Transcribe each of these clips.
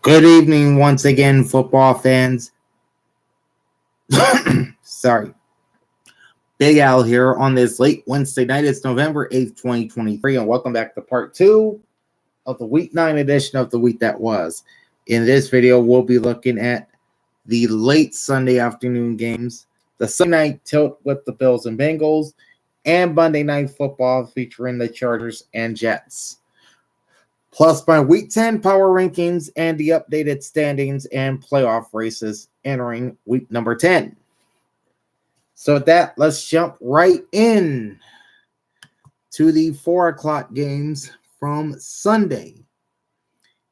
Good evening once again, football fans. Sorry. Big Al here on this late Wednesday night. It's November 8th, 2023, and welcome back to part 2 of the Week 9 edition of the week that was. In this video, we'll be looking at the late Sunday afternoon games, the Sunday night tilt with the Bills and Bengals, and Monday Night Football featuring the Chargers and Jets. Plus my Week 10 power rankings and the updated standings and playoff races entering week number 10. So with that, let's jump right in to the 4 o'clock games from Sunday.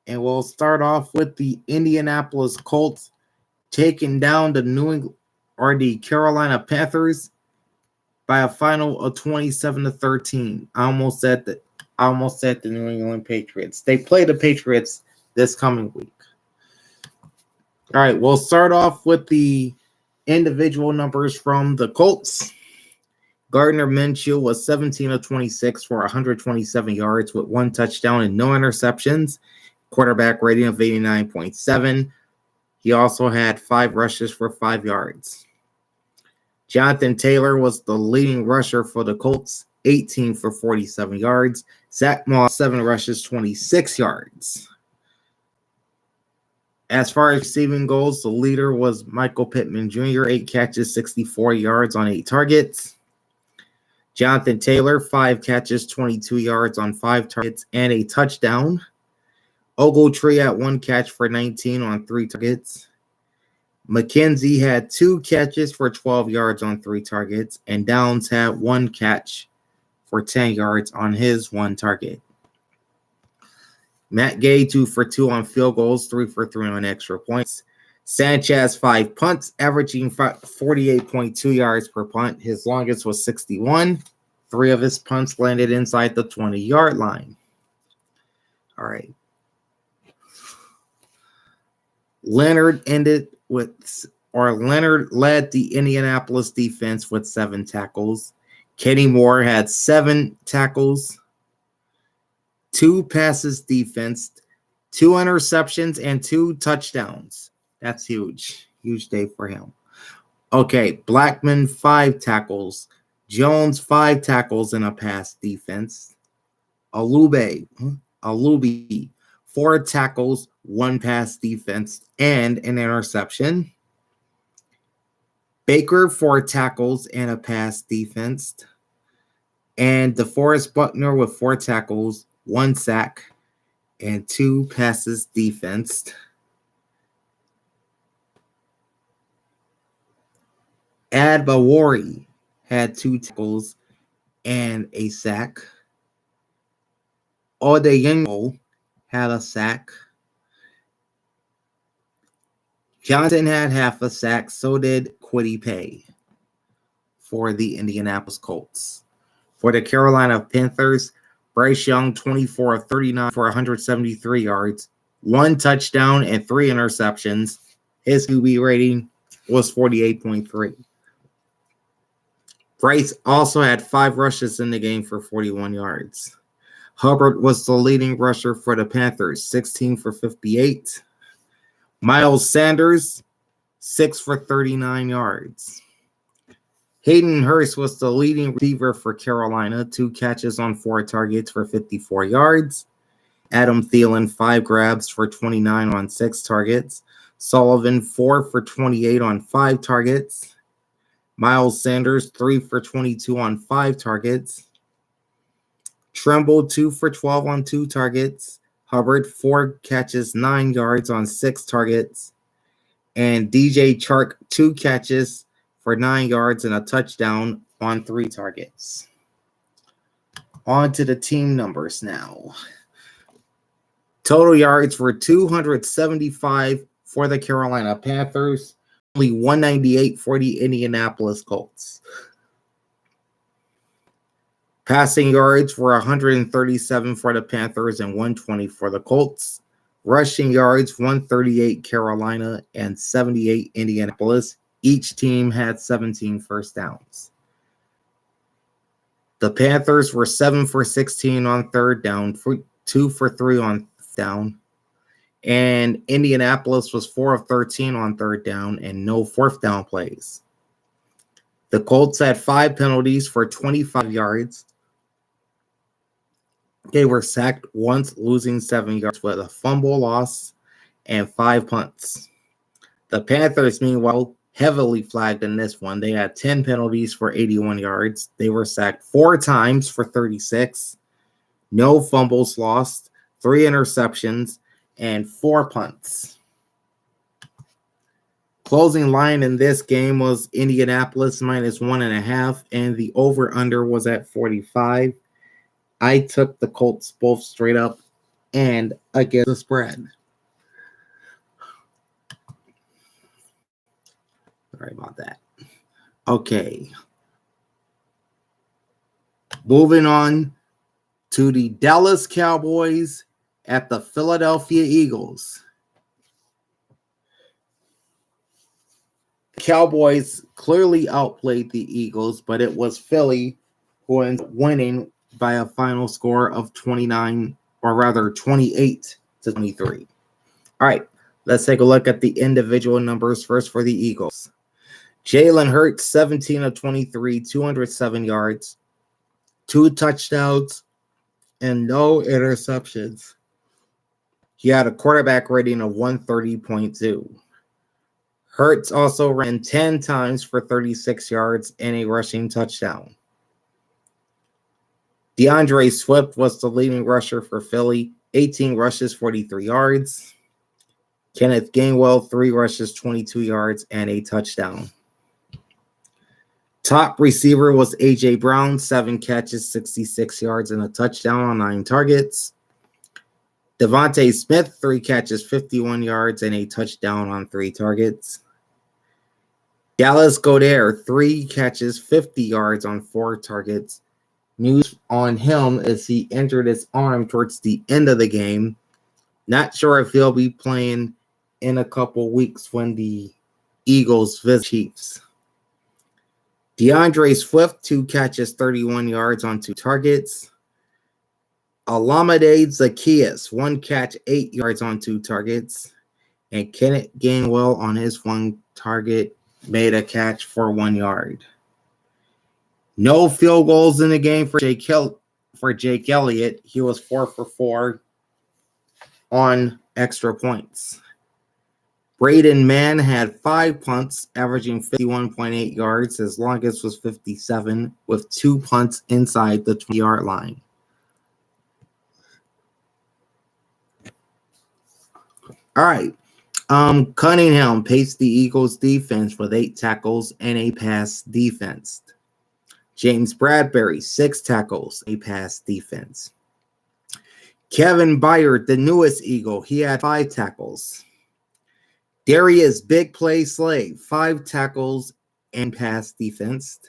And we'll start off with the Indianapolis Colts taking down the Carolina Panthers by a final of 27-13. I almost said the New England Patriots. They play the Patriots this coming week. All right, we'll start off with the individual numbers from the Colts. Gardner Minshew was 17 of 26 for 127 yards with 1 touchdown and no interceptions. Quarterback rating of 89.7. He also had 5 rushes for 5 yards. Jonathan Taylor was the leading rusher for the Colts, 18 for 47 yards. Zach Moss, 7 rushes, 26 yards. As far as receiving goals, the leader was Michael Pittman Jr., 8 catches, 64 yards on 8 targets. Jonathan Taylor, 5 catches, 22 yards on 5 targets and a touchdown. Ogletree had 1 catch for 19 on 3 targets. McKenzie had 2 catches for 12 yards on 3 targets, and Downs had 1 catch for 10 yards on his 1 target. Matt Gay, 2 for 2 on field goals, 3 for 3 on extra points. Sanchez, 5 punts, averaging 48.2 yards per punt. His longest was 61. 3 of his punts landed inside the 20-yard line. All right. Leonard led the Indianapolis defense with 7 tackles. Kenny Moore had 7 tackles, 2 passes defensed, 2 interceptions, and 2 touchdowns. That's huge. Huge day for him. Okay, Blackman, 5 tackles. Jones, 5 tackles and a pass defense. Alubi, 4 tackles, 1 pass defense, and an interception. Baker, 4 tackles and a pass defense. And DeForest Buckner with 4 tackles, 1 sack, and 2 passes defensed. Adbawari had 2 tackles and a sack. Odeyengo had a sack. Johnson had half a sack, so did Kwity Paye for the Indianapolis Colts. For the Carolina Panthers, Bryce Young, 24 of 39 for 173 yards, 1 touchdown and 3 interceptions. His QB rating was 48.3. Bryce also had 5 rushes in the game for 41 yards. Hubbard was the leading rusher for the Panthers, 16 for 58. Miles Sanders, 6 for 39 yards. Hayden Hurst was the leading receiver for Carolina, 2 catches on 4 targets for 54 yards. Adam Thielen, 5 grabs for 29 on 6 targets. Sullivan, 4 for 28 on 5 targets. Miles Sanders, 3 for 22 on 5 targets. Tremble, 2 for 12 on 2 targets. Hubbard, 4 catches, 9 yards on 6 targets. And DJ Chark, 2 catches for 9 yards and a touchdown on 3 targets. On to the team numbers now. Total yards were 275 for the Carolina Panthers, only 198 for the Indianapolis Colts. Passing yards were 137 for the Panthers and 120 for the Colts. Rushing yards, 138 Carolina and 78 Indianapolis. Each team had 17 first downs. The Panthers were 7 for 16 on third down, 2 for 3 on down. And Indianapolis was 4 of 13 on third down and no fourth down plays. The Colts had 5 penalties for 25 yards. They were sacked once, losing 7 yards with a fumble loss and 5 punts. The Panthers, meanwhile, heavily flagged in this one. They had 10 penalties for 81 yards. They were sacked 4 times for 36. No fumbles lost, 3 interceptions, and 4 punts. Closing line in this game was Indianapolis minus 1.5, and the over-under was at 45. I took the Colts both straight up and against the spread. Sorry about that. Okay. Moving on to the Dallas Cowboys at the Philadelphia Eagles. Cowboys clearly outplayed the Eagles, but it was Philly who ended up winning by a final score of 28-23. All right, let's take a look at the individual numbers first for the Eagles. Jalen Hurts, 17 of 23, 207 yards, 2 touchdowns, and no interceptions. He had a quarterback rating of 130.2. Hurts also ran 10 times for 36 yards and a rushing touchdown. DeAndre Swift was the leading rusher for Philly, 18 rushes, 43 yards. Kenneth Gainwell, 3 rushes, 22 yards, and a touchdown. Top receiver was A.J. Brown, 7 catches, 66 yards, and a touchdown on 9 targets. Devontae Smith, 3 catches, 51 yards, and a touchdown on 3 targets. Dallas Goedert, 3 catches, 50 yards on 4 targets. News on him is he injured his arm towards the end of the game. Not sure if he'll be playing in a couple weeks when the Eagles visit Chiefs. DeAndre Swift, 2 catches, 31 yards on 2 targets. Olamide Zaccheaus, 1 catch, 8 yards on 2 targets. And Kenneth Gainwell on his 1 target made a catch for 1 yard. No field goals in the game for Jake Elliott. He was 4 for 4 on extra points. Braden Mann had 5 punts, averaging 51.8 yards. His longest was 57, with 2 punts inside the 20-yard line. All right. Cunningham paced the Eagles' defense with 8 tackles and a pass defense. James Bradbury, 6 tackles, a pass defense. Kevin Byard, the newest Eagle, he had 5 tackles. Darius Big Play Slade, 5 tackles and pass defense.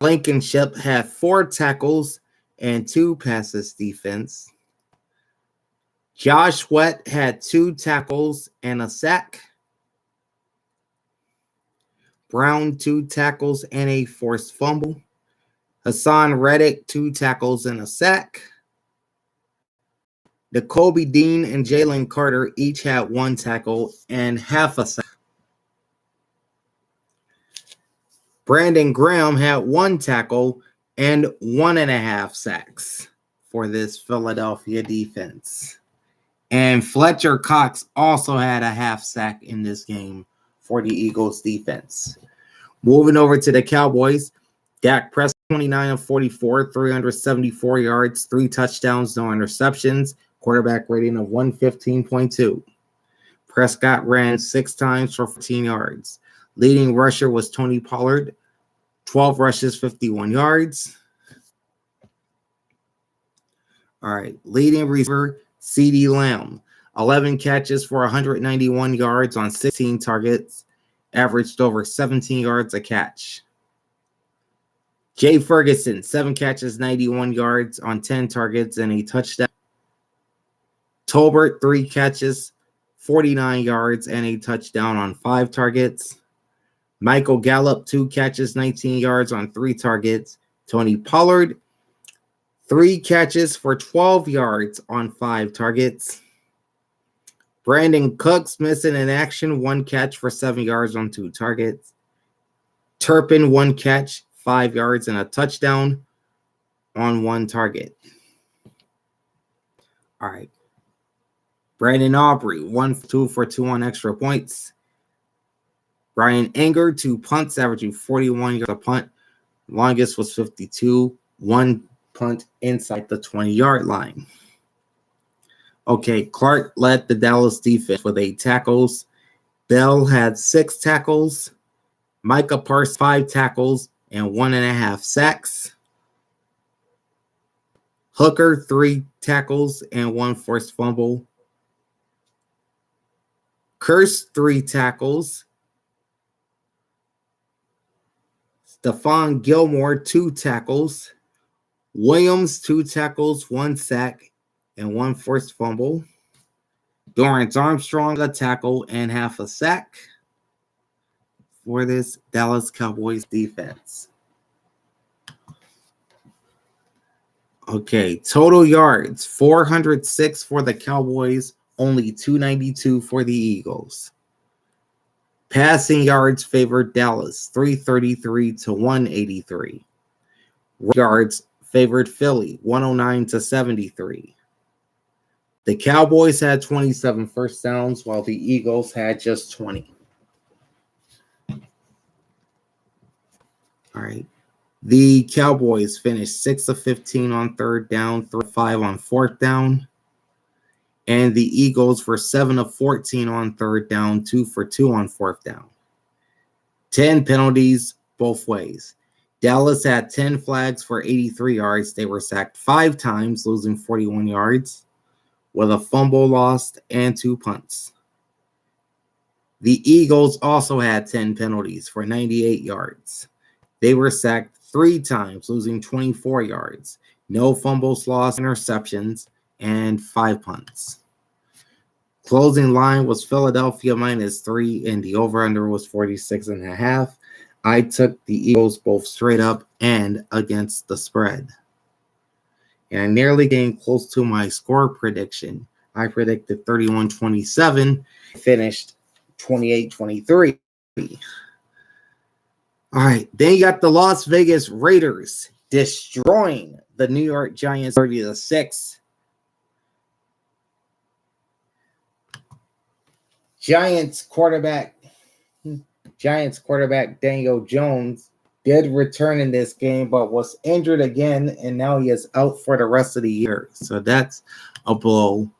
Blankenship had 4 tackles and 2 passes defense. Josh Sweat had 2 tackles and a sack. Brown, 2 tackles and a forced fumble. Hassan Reddick, 2 tackles and a sack. Nakobe Dean and Jalen Carter each had 1 tackle and half a sack. Brandon Graham had 1 tackle and 1.5 sacks for this Philadelphia defense. And Fletcher Cox also had a half sack in this game for the Eagles defense. Moving over to the Cowboys, Dak Prescott, 29 of 44, 374 yards, 3 touchdowns, no interceptions, quarterback rating of 115.2. Prescott ran 6 times for 14 yards. Leading rusher was Tony Pollard, 12 rushes, 51 yards. All right, leading receiver, CeeDee Lamb, 11 catches for 191 yards on 16 targets, averaged over 17 yards a catch. Jay Ferguson, 7 catches, 91 yards on 10 targets and a touchdown. Tolbert, 3 catches, 49 yards and a touchdown on 5 targets. Michael Gallup, 2 catches, 19 yards on 3 targets. Tony Pollard, 3 catches for 12 yards on 5 targets. Brandon Cooks missing in action, 1 catch for 7 yards on 2 targets. Turpin, 1 catch, 5 yards, and a touchdown on 1 target. All right. Brandon Aubrey, 2 for 2 on extra points. Brian Anger, 2 punts, averaging 41 yards a punt. Longest was 52. 1 punt inside the 20-yard line. Okay, Clark led the Dallas defense with 8 tackles. Bell had 6 tackles. Micah Parsons, 5 tackles and 1.5 sacks. Hooker, 3 tackles and 1 forced fumble. Curse, 3 tackles. Stephon Gilmore, 2 tackles. Williams, 2 tackles, 1 sack, and 1 forced fumble. Dorrance Armstrong, a tackle and half a sack for this Dallas Cowboys defense. Okay, total yards, 406 for the Cowboys, only 292 for the Eagles. Passing yards favored Dallas, 333 to 183. Yards favored Philly, 109 to 73. The Cowboys had 27 first downs, while the Eagles had just 20. All right. The Cowboys finished 6 of 15 on 3rd down, 3 of 5 on 4th down. And the Eagles were 7 of 14 on 3rd down, 2 for 2 on 4th down. 10 penalties both ways. Dallas had 10 flags for 83 yards. They were sacked 5 times, losing 41 yards, with a fumble lost and 2 punts. The Eagles also had 10 penalties for 98 yards. They were sacked 3 times, losing 24 yards. No fumbles lost, interceptions, and 5 punts. Closing line was Philadelphia -3, and the over-under was 46.5. I took the Eagles both straight up and against the spread. And I nearly came close to my score prediction. I predicted 31-27, finished 28-23. All right, then you got the Las Vegas Raiders destroying the New York Giants 30-6. Giants quarterback Daniel Jones did return in this game, but was injured again, and now he is out for the rest of the year. So that's a blow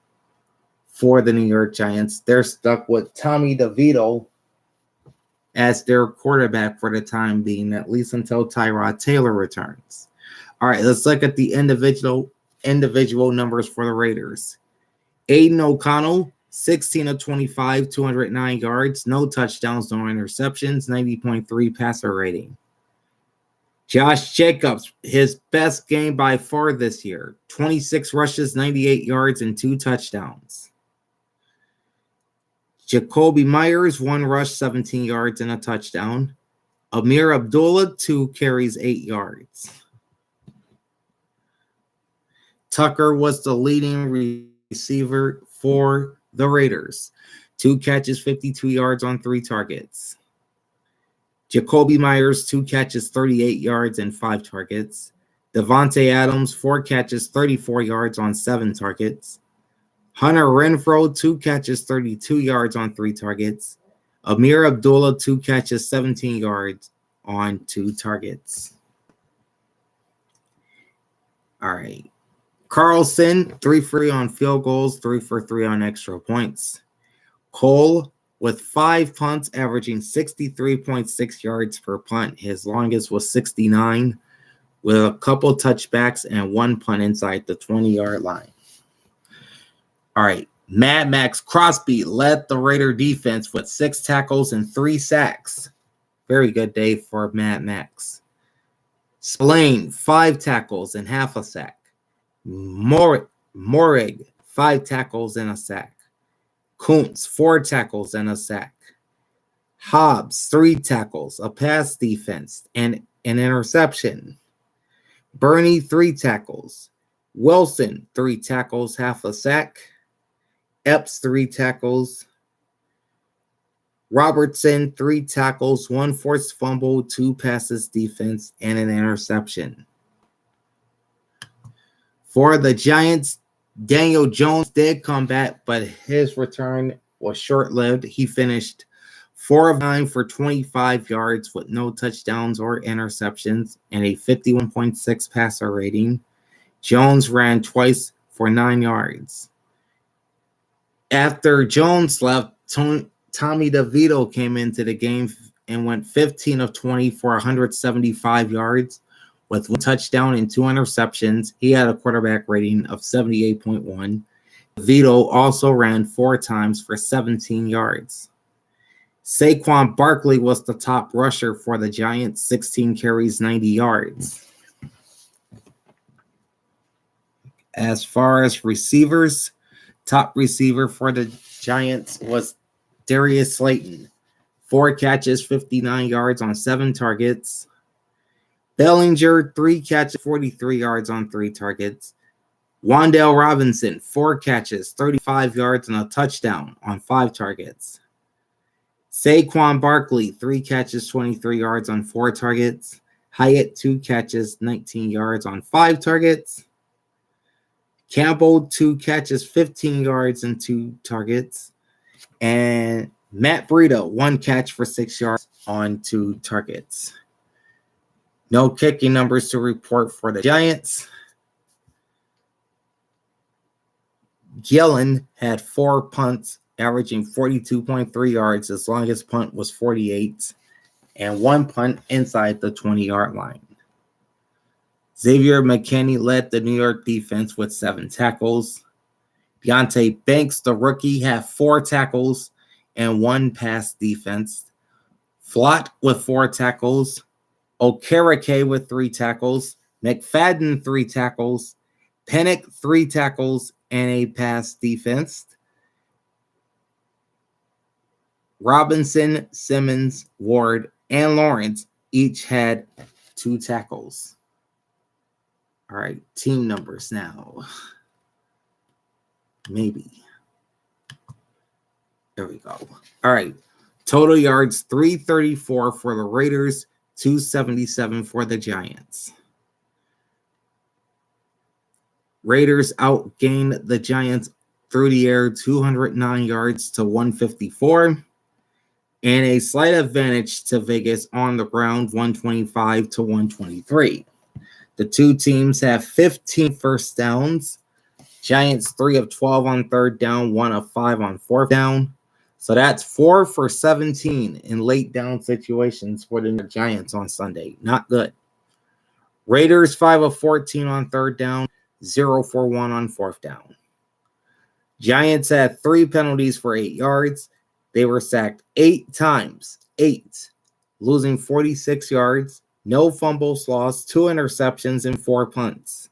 for the New York Giants. They're stuck with Tommy DeVito as their quarterback for the time being, at least until Tyrod Taylor returns. All right, let's look at the individual numbers for the Raiders. Aiden O'Connell, 16 of 25, 209 yards, no touchdowns, no interceptions, 90.3 passer rating. Josh Jacobs, his best game by far this year, 26 rushes, 98 yards, and 2 touchdowns. Jacoby Myers, 1 rush, 17 yards, and a touchdown. Amir Abdullah, 2 carries, 8 yards. Tucker was the leading receiver for the Raiders. 2 catches, 52 yards on 3 targets. Jacoby Myers, 2 catches, 38 yards and 5 targets. Devontae Adams, 4 catches, 34 yards on 7 targets. Hunter Renfrow, 2 catches, 32 yards on 3 targets. Amir Abdullah, 2 catches, 17 yards on 2 targets. All right. Carlson, 3 for 3 on field goals, 3 for 3 on extra points. Cole, with 5 punts, averaging 63.6 yards per punt. His longest was 69, with a couple touchbacks and 1 punt inside the 20-yard line. All right. Mad Max Crosby led the Raider defense with 6 tackles and 3 sacks. Very good day for Mad Max. Spillane, 5 tackles and half a sack. Morig, 5 tackles and a sack. Kuntz, 4 tackles and a sack. Hobbs, 3 tackles, a pass defense, and an interception. Burney, 3 tackles. Wilson, 3 tackles, half a sack. Epps, 3 tackles. Robertson, 3 tackles, 1 forced fumble, 2 passes defense, and an interception. For the Giants, Daniel Jones did come back, but his return was short-lived. He finished 4 of 9 for 25 yards with no touchdowns or interceptions and a 51.6 passer rating. Jones ran twice for 9 yards. After Jones left, Tommy DeVito came into the game and went 15 of 20 for 175 yards with 1 touchdown and 2 interceptions. He had a quarterback rating of 78.1. DeVito also ran 4 times for 17 yards. Saquon Barkley was the top rusher for the Giants, 16 carries, 90 yards. As far as receivers, top receiver for the Giants was Darius Slayton, 4 catches, 59 yards on 7 targets. Bellinger, 3 catches, 43 yards on 3 targets. Wan'Dale Robinson, 4 catches, 35 yards and a touchdown on 5 targets. Saquon Barkley, 3 catches, 23 yards on 4 targets. Hyatt, 2 catches, 19 yards on 5 targets. Campbell, 2 catches, 15 yards and 2 targets. And Matt Breida, 1 catch for 6 yards on 2 targets. No kicking numbers to report for the Giants. Gillen had 4 punts, averaging 42.3 yards. His longest punt was 48, and 1 punt inside the 20-yard line. Xavier McKinney led the New York defense with 7 tackles. Deonte Banks, the rookie, had 4 tackles and 1 pass defense. Flott with 4 tackles. Okereke with 3 tackles. McFadden, 3 tackles. Pennick, 3 tackles and a pass defense. Robinson, Simmons, Ward, and Lawrence each had 2 tackles. All right, team numbers now. Maybe. There we go. All right. Total yards, 334 for the Raiders, 277 for the Giants. Raiders outgained the Giants through the air 209 yards to 154, and a slight advantage to Vegas on the ground, 125 to 123. The 2 teams have 15 first downs. Giants 3 of 12 on 3rd down, 1 of 5 on 4th down. So that's 4 for 17 in late down situations for the Giants on Sunday. Not good. Raiders 5 of 14 on 3rd down, 0 for 1 on 4th down. Giants had 3 penalties for 8 yards. They were sacked 8 times, 8, losing 46 yards, no fumbles lost, 2 interceptions, and 4 punts.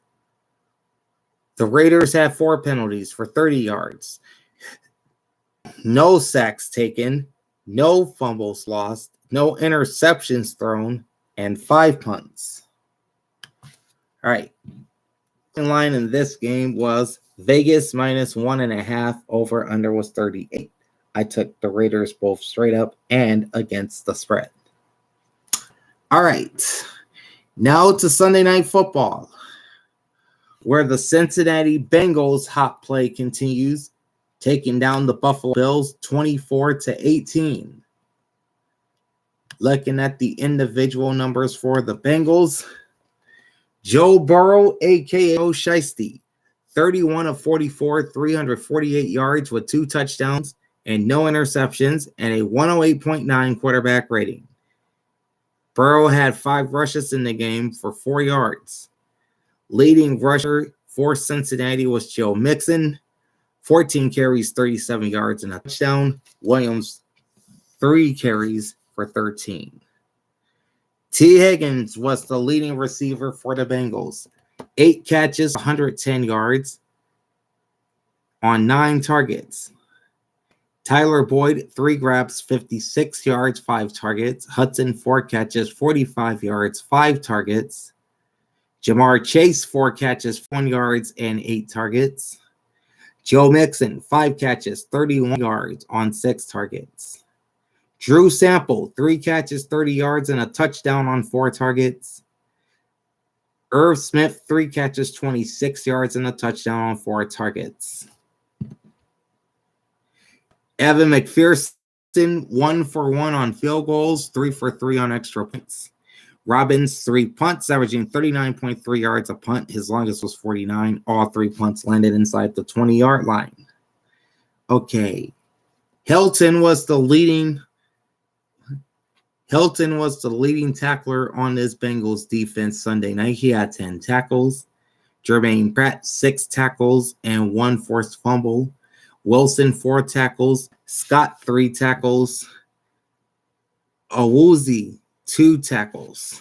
The Raiders had 4 penalties for 30 yards. No sacks taken, no fumbles lost, no interceptions thrown, and 5 punts. All right. The line in this game was Vegas minus 1.5. Over under was 38. I took the Raiders both straight up and against the spread. All right. Now to Sunday Night Football, where the Cincinnati Bengals hot play continues, taking down the Buffalo Bills 24-18. Looking at the individual numbers for the Bengals, Joe Burrow, a.k.a. Shiesty, 31 of 44, 348 yards with 2 touchdowns and no interceptions and a 108.9 quarterback rating. Burrow had 5 rushes in the game for 4 yards. Leading rusher for Cincinnati was Joe Mixon, 14 carries, 37 yards, and a touchdown. Williams, 3 carries for 13. T. Higgins was the leading receiver for the Bengals. 8 catches, 110 yards on 9 targets. Tyler Boyd, 3 grabs, 56 yards, 5 targets. Hudson, 4 catches, 45 yards, 5 targets. Jamar Chase, 4 catches, 1 yards, and 8 targets. Joe Mixon, 5 catches, 31 yards on 6 targets. Drew Sample, 3 catches, 30 yards, and a touchdown on 4 targets. Irv Smith, 3 catches, 26 yards, and a touchdown on 4 targets. Evan McPherson, 1 for 1 on field goals, 3 for 3 on extra points. Robbins, 3 punts, averaging 39.3 yards a punt. His longest was 49. All 3 punts landed inside the 20-yard line. Okay. Hilton was the leading tackler on this Bengals defense Sunday night. He had 10 tackles. Jermaine Pratt, 6 tackles and 1 forced fumble. Wilson, 4 tackles. Scott, 3 tackles. Awuzie, 2 tackles.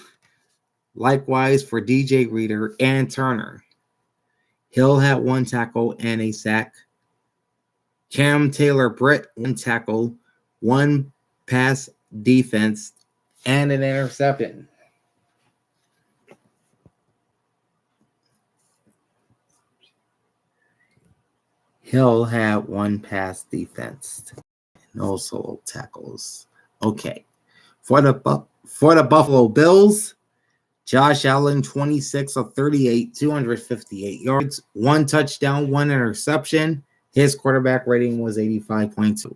Likewise for DJ Reader and Turner. Hill had 1 tackle and a sack. Cam Taylor-Britt, 1 tackle, 1 pass defense, and an interception. Hill had 1 pass defense. No solo tackles. Okay. For the Buffalo Bills, Josh Allen, 26 of 38, 258 yards, 1 touchdown, 1 interception. His quarterback rating was 85.2.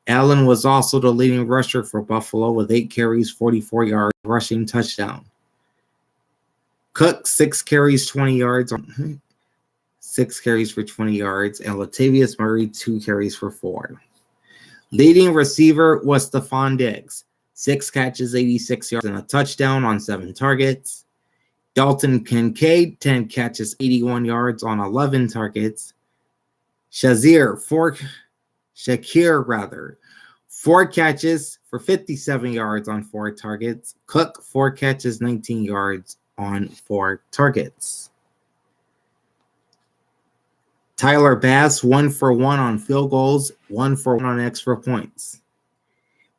Allen was also the leading rusher for Buffalo with 8 carries, 44 yards, rushing touchdown. Cook, 6 carries, 20 yards, 6 carries for 20 yards, and Latavius Murray, 2 carries for 4. Leading receiver was Stephon Diggs, 6 catches, 86 yards, and a touchdown on 7 targets. Dalton Kincaid, 10 catches, 81 yards on 11 targets. Shakir, 4 catches for 57 yards on 4 targets. Cook, 4 catches, 19 yards on 4 targets. Tyler Bass, 1 for 1 on field goals, 1 for 1 on extra points.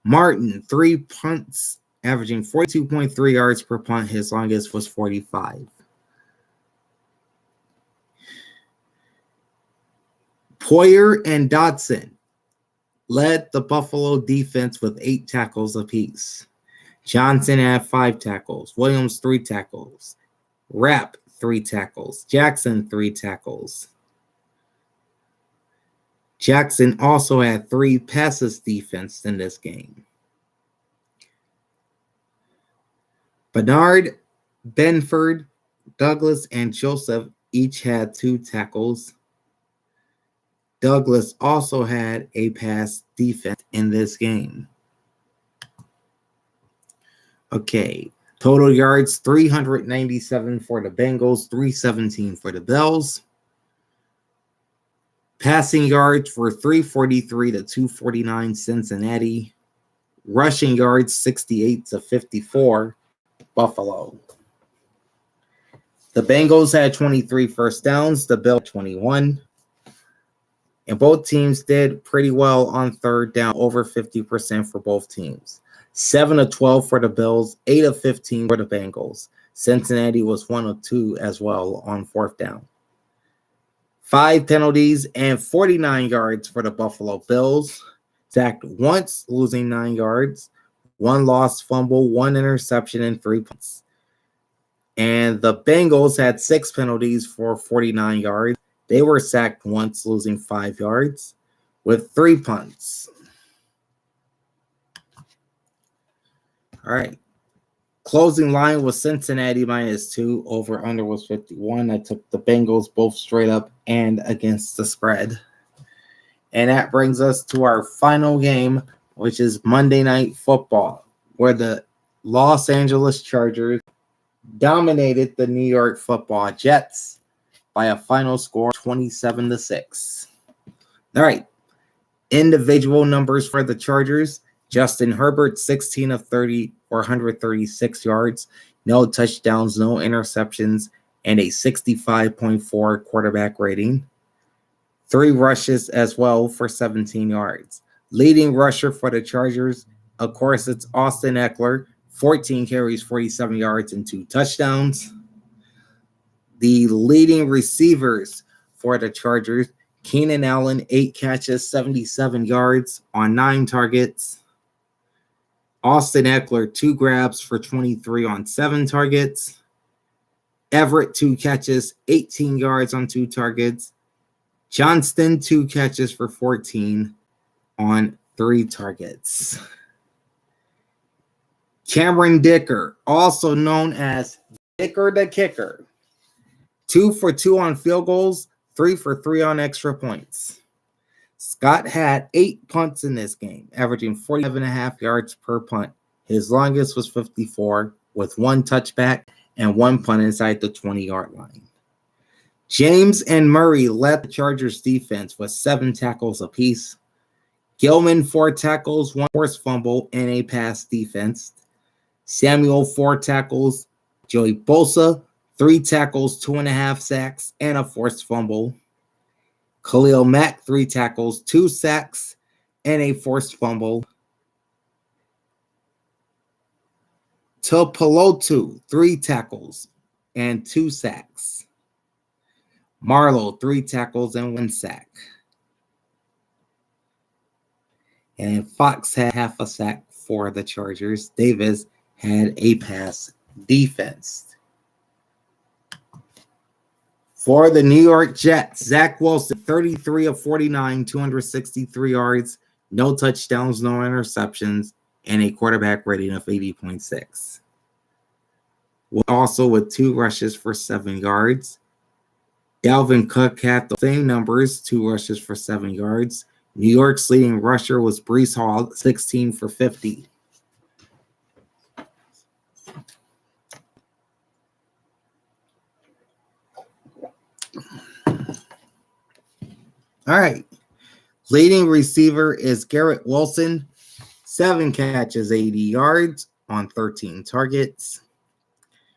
Martin, 3 punts, averaging 42.3 yards per punt. His longest was 45. Poyer and Dotson led the Buffalo defense with 8 tackles apiece. Johnson had 5 tackles. Williams, 3 tackles. Rapp, 3 tackles. Jackson, 3 tackles. Jackson also had 3 passes defense in this game. Bernard, Benford, Douglas, and Joseph each had 2 tackles. Douglas also had a pass defense in this game. Okay, total yards 397 for the Bengals, 317 for the Bills. Passing yards were 343 to 249 Cincinnati. Rushing yards 68 to 54 Buffalo. The Bengals had 23 first downs, the Bills 21. And both teams did pretty well on third down, over 50% for both teams. 7 of 12 for the Bills, 8 of 15 for the Bengals. Cincinnati was 1 of 2 as well on 4th down. 5 penalties and 49 yards for the Buffalo Bills. Sacked once, losing 9 yards. 1 lost fumble, 1 interception, and 3 punts. And the Bengals had 6 penalties for 49 yards. They were sacked once, losing 5 yards, with 3 punts. All right. Closing line was Cincinnati -2. Over under was 51. I took the Bengals both straight up and against the spread. And that brings us to our final game, which is Monday Night Football, where the Los Angeles Chargers dominated the New York Football Jets by a final score 27-6. All right. Individual numbers for the Chargers. Justin Herbert, 16 of 30 for 136 yards, no touchdowns, no interceptions, and a 65.4 quarterback rating. 3 rushes as well for 17 yards. Leading rusher for the Chargers, of course, it's Austin Eckler, 14 carries, 47 yards, and 2 touchdowns. The leading receivers for the Chargers, Keenan Allen, 8 catches, 77 yards on 9 targets. Austin Eckler, 2 grabs for 23 on 7 targets. Everett, 2 catches, 18 yards on 2 targets. Johnston, 2 catches for 14 on 3 targets. Cameron Dicker, also known as Dicker the Kicker, 2 for 2 on field goals, 3 for 3 on extra points. Scott had 8 punts in this game, averaging 47.5 yards per punt. His longest was 54, with 1 touchback and 1 punt inside the 20-yard line. James and Murray led the Chargers defense with 7 tackles apiece. Gilman, 4 tackles, 1 forced fumble, and a pass defense. Samuel, 4 tackles. Joey Bosa, 3 tackles, 2.5 sacks, and a forced fumble. Khalil Mack, 3 tackles, 2 sacks, and a forced fumble. Tuipulotu, 3 tackles and 2 sacks. Marlowe, 3 tackles and 1 sack. And Fox had half a sack for the Chargers. Davis had a pass defense. For the New York Jets, Zach Wilson, 33 of 49, 263 yards, no touchdowns, no interceptions, and a quarterback rating of 80.6. Also with 2 rushes for 7 yards. Dalvin Cook had the same numbers, 2 rushes for 7 yards. New York's leading rusher was Breece Hall, 16 for 50. All right. Leading receiver is Garrett Wilson, 7 catches, 80 yards on 13 targets.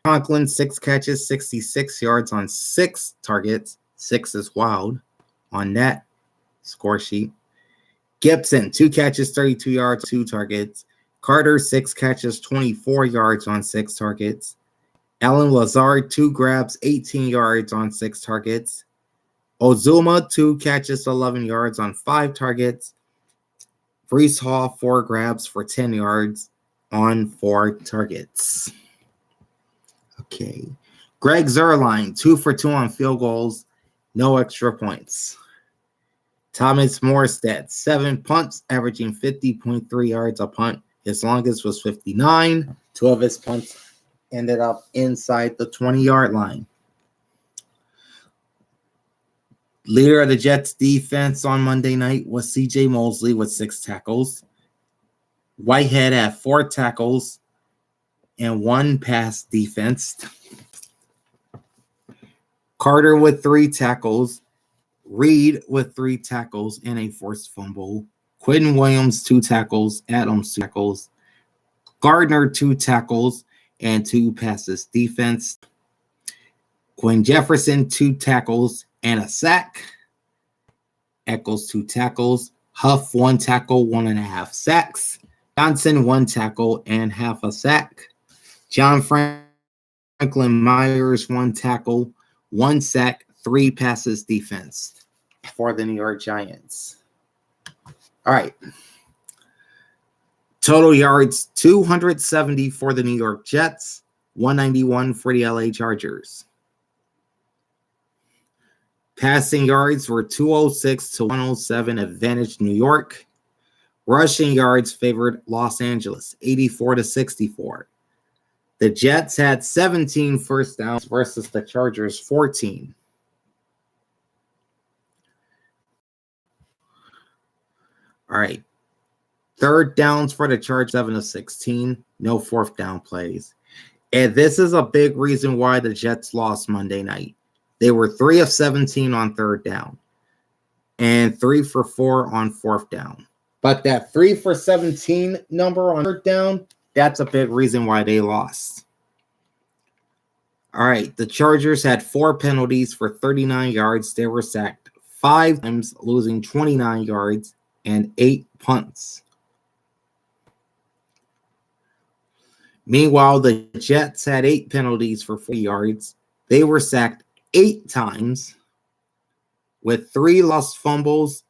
Conklin, 6 catches, 66 yards on 6 targets. 6 is wild on that score sheet. Gibson, 2 catches, 32 yards, 2 targets. Carter, 6 catches, 24 yards on 6 targets. Allen Lazard, 2 grabs, 18 yards on 6 targets. Ozuma, 2 catches, 11 yards on 5 targets. Breece Hall, 4 grabs for 10 yards on 4 targets. Okay. Greg Zuerlein, 2 for 2 on field goals, no extra points. Thomas Morstead, 7 punts, averaging 50.3 yards a punt. His longest was 59. 2 of his punts ended up inside the 20-yard line. Leader of the Jets defense on Monday night was C.J. Mosley with 6 tackles. Whitehead had 4 tackles and 1 pass defense. Carter with 3 tackles. Reed with 3 tackles and a forced fumble. Quentin Williams, 2 tackles. Adams, 2 tackles. Gardner, 2 tackles and 2 passes defense. Quinn Jefferson, 2 tackles and a sack. Eccles, 2 tackles. Huff, 1 tackle, 1.5 sacks. Johnson, 1 tackle and half a sack. John Franklin Myers, 1 tackle, 1 sack, 3 passes defense for the New York Giants. All right. Total yards, 270 for the New York Jets, 191 for the LA Chargers. Passing yards were 206 to 107, advantage New York. Rushing yards favored Los Angeles, 84 to 64. The Jets had 17 first downs versus the Chargers 14. All right. Third downs for the Chargers, 7 of 16. No 4th down plays. And this is a big reason why the Jets lost Monday night. They were 3 of 17 on 3rd down and 3 for 4 on 4th down. But that 3 for 17 number on 3rd down, that's a big reason why they lost. All right, the Chargers had 4 penalties for 39 yards. They were sacked 5 times, losing 29 yards and 8 punts. Meanwhile, the Jets had 8 penalties for 40 yards. They were sacked 8 times with 3 lost fumbles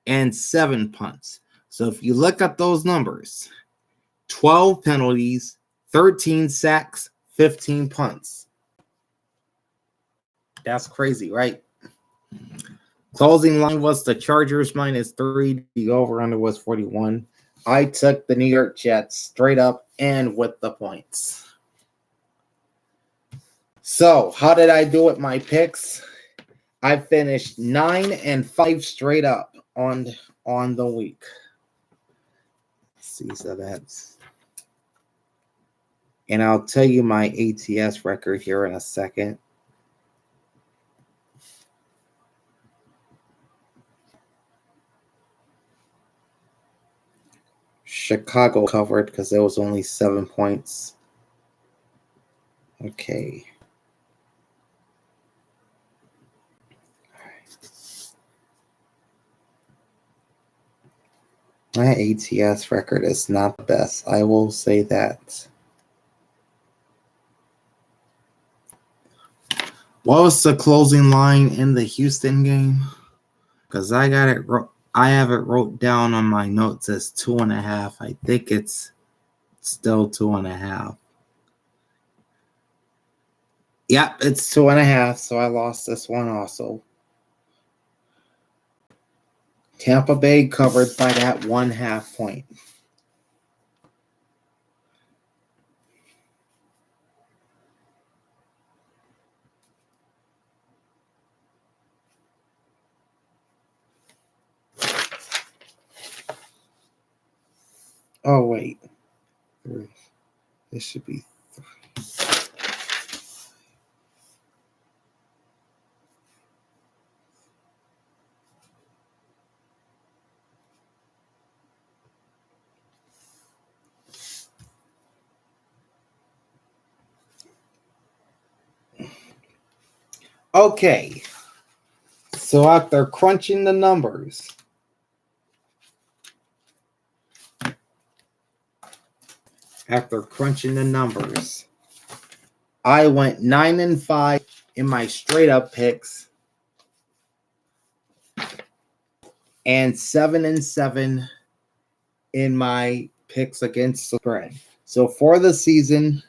and 7 punts. So if you look at those numbers, 12 penalties, 13 sacks, 15 punts. That's crazy, right? Closing line was the Chargers -3. The over-under was 41. I took the New York Jets straight up and with the points. So, how did I do with my picks? I finished 9-5 straight up on the week. Let's see, so that's... And I'll tell you my ATS record here in a second. Chicago covered because there was only 7 points. Okay. My ATS record is not the best. I will say that. What was the closing line in the Houston game? Because I got it. I have it wrote down on my notes as 2.5. I think it's still 2.5. Yep, it's 2.5. So I lost this one also. Tampa Bay covered by that 1/2 point. Oh, wait. This should be 3. Okay. So after crunching the numbers, I went 9-5 in my straight up picks and 7-7 in my picks against the spread. So for the season,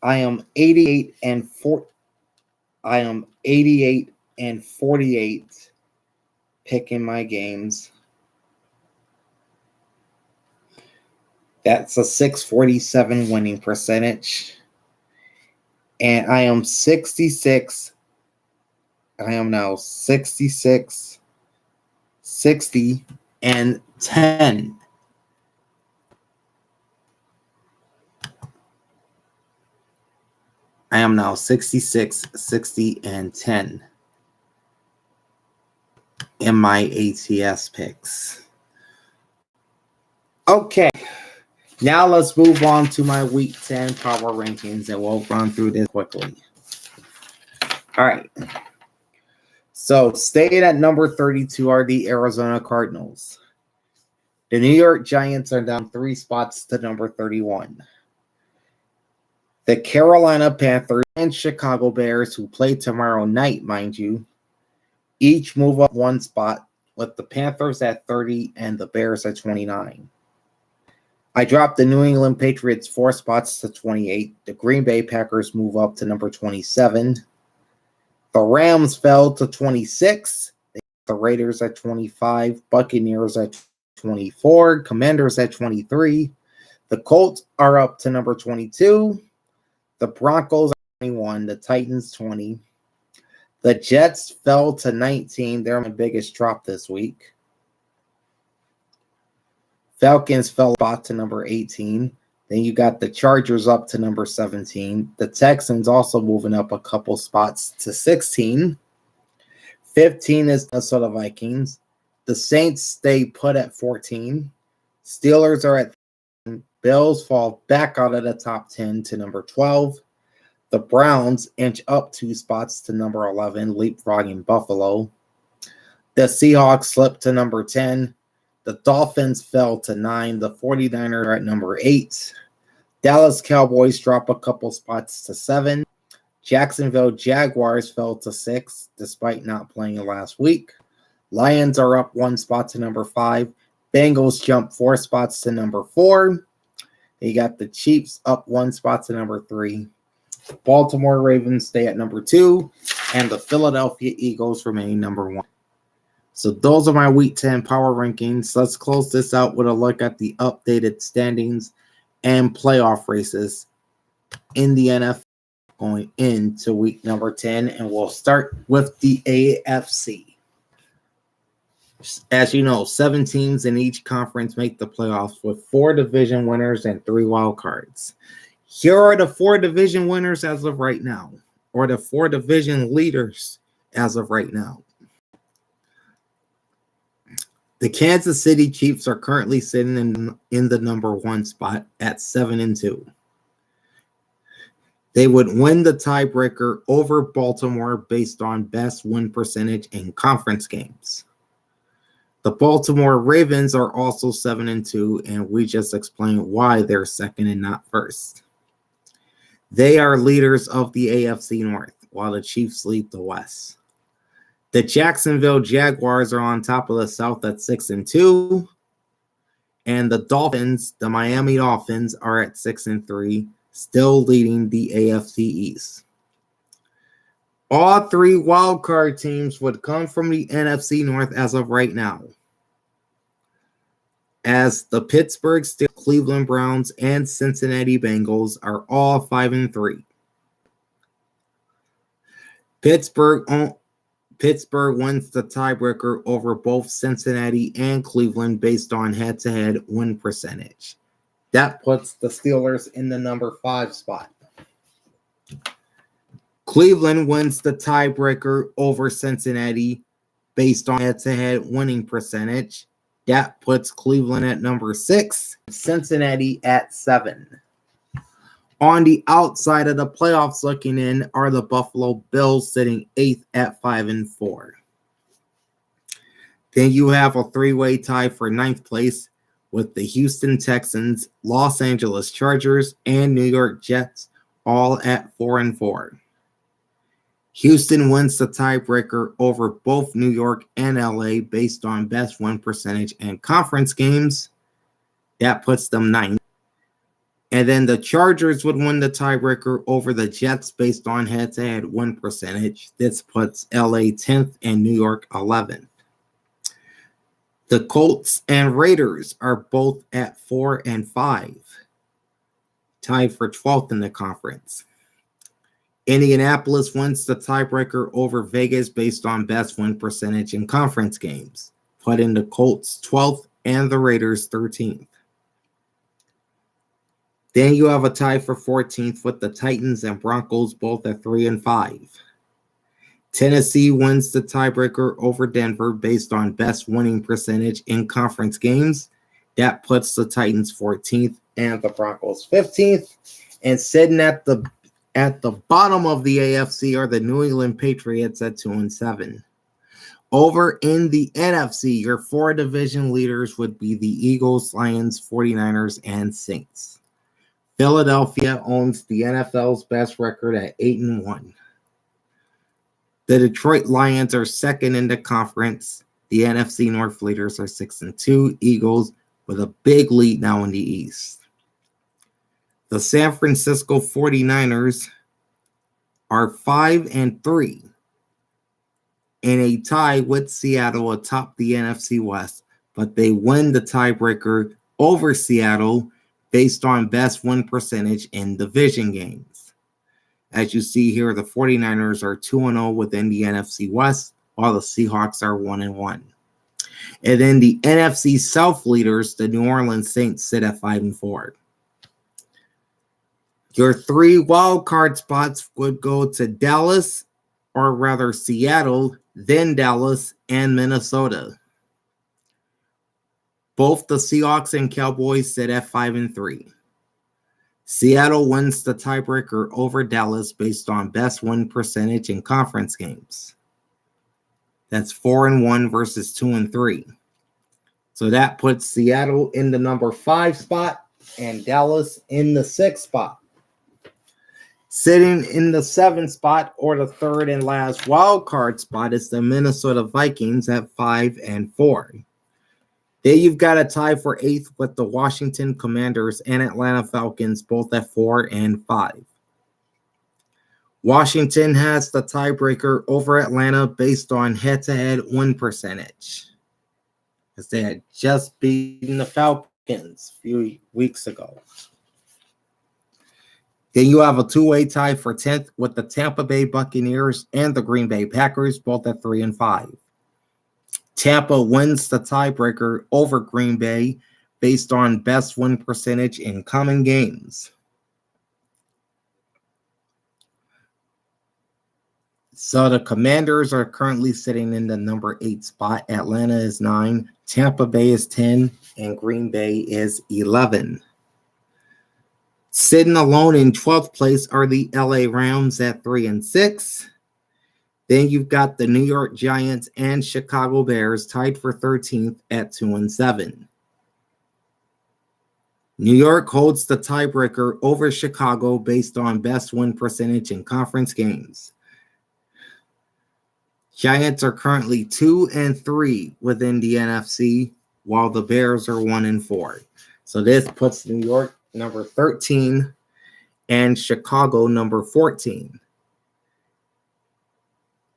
I am 88-48 picking my games. That's a 647 winning percentage. And I am 66. I am now 66, 60, and 10. I am now 66, 60, and 10 in my ATS picks. Okay. Now let's move on to my Week 10 power rankings, and we'll run through this quickly. All right. So staying at number 32 are the Arizona Cardinals. The New York Giants are down 3 spots to number 31. The Carolina Panthers and Chicago Bears, who play tomorrow night, mind you, each move up 1 spot, with the Panthers at 30 and the Bears at 29. I dropped the New England Patriots 4 spots to 28. The Green Bay Packers move up to number 27. The Rams fell to 26. The Raiders at 25. Buccaneers at 24. Commanders at 23. The Colts are up to number 22. The Broncos at 21. The Titans 20. The Jets fell to 19. They're my biggest drop this week. Falcons fell spot to number 18. Then you got the Chargers up to number 17. The Texans also moving up a couple spots to 16. 15 is the Minnesota Vikings. The Saints stay put at 14. Steelers are at 10. Bills fall back out of the top 10 to number 12. The Browns inch up 2 spots to number 11, leapfrogging Buffalo. The Seahawks slip to number 10. The Dolphins fell to 9. The 49ers are at number 8. Dallas Cowboys drop a couple spots to 7. Jacksonville Jaguars fell to 6 despite not playing last week. Lions are up 1 spot to number 5. Bengals jump 4 spots to number 4. You got the Chiefs up 1 spot to number 3. Baltimore Ravens stay at number 2. And the Philadelphia Eagles remain number 1. So those are my Week 10 power rankings. Let's close this out with a look at the updated standings and playoff races in the NFL going into week number 10. And we'll start with the AFC. As you know, 7 teams in each conference make the playoffs with 4 division winners and 3 wild cards. Here are the 4 division winners as of right now, or the 4 division leaders as of right now. The Kansas City Chiefs are currently sitting in the number 1 spot at 7-2. They would win the tiebreaker over Baltimore based on best win percentage in conference games. The Baltimore Ravens are also 7-2, and we just explained why they're second and not first. They are leaders of the AFC North, while the Chiefs lead the West. The Jacksonville Jaguars are on top of the South at 6-2, and the Miami Dolphins, are at 6-3, still leading the AFC East. All 3 wildcard teams would come from the NFC North as of right now, as the Pittsburgh Steelers, Cleveland Browns, and Cincinnati Bengals are all 5-3. Pittsburgh wins the tiebreaker over both Cincinnati and Cleveland based on head-to-head win percentage. That puts the Steelers in the number 5 spot. Cleveland wins the tiebreaker over Cincinnati based on head-to-head winning percentage. That puts Cleveland at number 6, Cincinnati at 7. On the outside of the playoffs looking in are the Buffalo Bills sitting 8th at 5-4. Then you have a 3-way tie for 9th place with the Houston Texans, Los Angeles Chargers, and New York Jets all at 4-4. Houston wins the tiebreaker over both New York and LA based on best win percentage and conference games. That puts them 9th. And then the Chargers would win the tiebreaker over the Jets based on head-to-head win percentage. This puts LA 10th and New York 11th. The Colts and Raiders are both at 4-5, tied for 12th in the conference. Indianapolis wins the tiebreaker over Vegas based on best win percentage in conference games, putting the Colts 12th and the Raiders 13th. Then you have a tie for 14th with the Titans and Broncos both at 3-5. Tennessee wins the tiebreaker over Denver based on best winning percentage in conference games. That puts the Titans 14th and the Broncos 15th. And sitting at the bottom of the AFC are the New England Patriots at 2-7. Over in the NFC, your 4 division leaders would be the Eagles, Lions, 49ers, and Saints. Philadelphia owns the NFL's best record at 8-1. The Detroit Lions are second in the conference. The NFC North leaders are 6-2. Eagles with a big lead now in the East. The San Francisco 49ers are 5-3 in a tie with Seattle atop the NFC West, but they win the tiebreaker over Seattle based on best win percentage in division games. As you see here, the 49ers are 2-0 within the NFC West, while the Seahawks are 1-1. And then the NFC South leaders, the New Orleans Saints, sit at 5-4. Your 3 wild card spots would go to Dallas, or rather Seattle, then Dallas, and Minnesota. Both the Seahawks and Cowboys sit at 5-3. Seattle wins the tiebreaker over Dallas based on best win percentage in conference games. That's 4-1 versus 2-3. So that puts Seattle in the number 5 spot and Dallas in the 6th spot. Sitting in the 7th spot, or the third and last wild card spot, is the Minnesota Vikings at 5-4. Then you've got a tie for 8th with the Washington Commanders and Atlanta Falcons, both at 4-5. Washington has the tiebreaker over Atlanta based on head-to-head win percentage, as they had just beaten the Falcons a few weeks ago. Then you have a two-way tie for 10th with the Tampa Bay Buccaneers and the Green Bay Packers, both at 3-5. Tampa wins the tiebreaker over Green Bay based on best win percentage in common games. So the Commanders are currently sitting in the number 8 spot. Atlanta is 9, Tampa Bay is 10, and Green Bay is 11. Sitting alone in 12th place are the LA Rams at 3-6. Then you've got the New York Giants and Chicago Bears tied for 13th at 2-7. New York holds the tiebreaker over Chicago based on best win percentage in conference games. Giants are currently 2-3 within the NFC, while the Bears are 1-4. So this puts New York number 13 and Chicago number 14.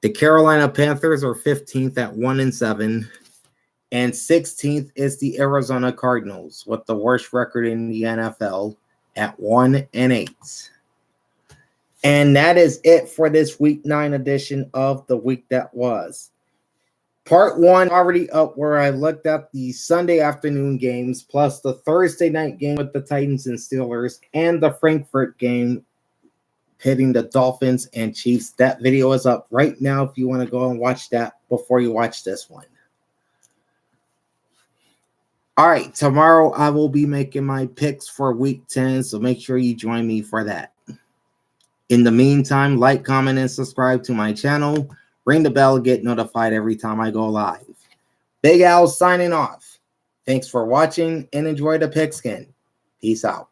The Carolina Panthers are 15th at 1-7, and 16th is the Arizona Cardinals with the worst record in the NFL at 1-8. And that is it for this Week 9 edition of the week that was. Part 1 already up, where I looked at the Sunday afternoon games plus the Thursday night game with the Titans and Steelers and the Frankfurt game pitting the Dolphins and Chiefs. That video is up right now if you want to go and watch that before you watch this one. All right, tomorrow I will be making my picks for Week 10, so make sure you join me for that. In the meantime, like, comment, and subscribe to my channel. Ring the bell to get notified every time I go live. Big Al signing off. Thanks for watching and enjoy the pigskin. Peace out.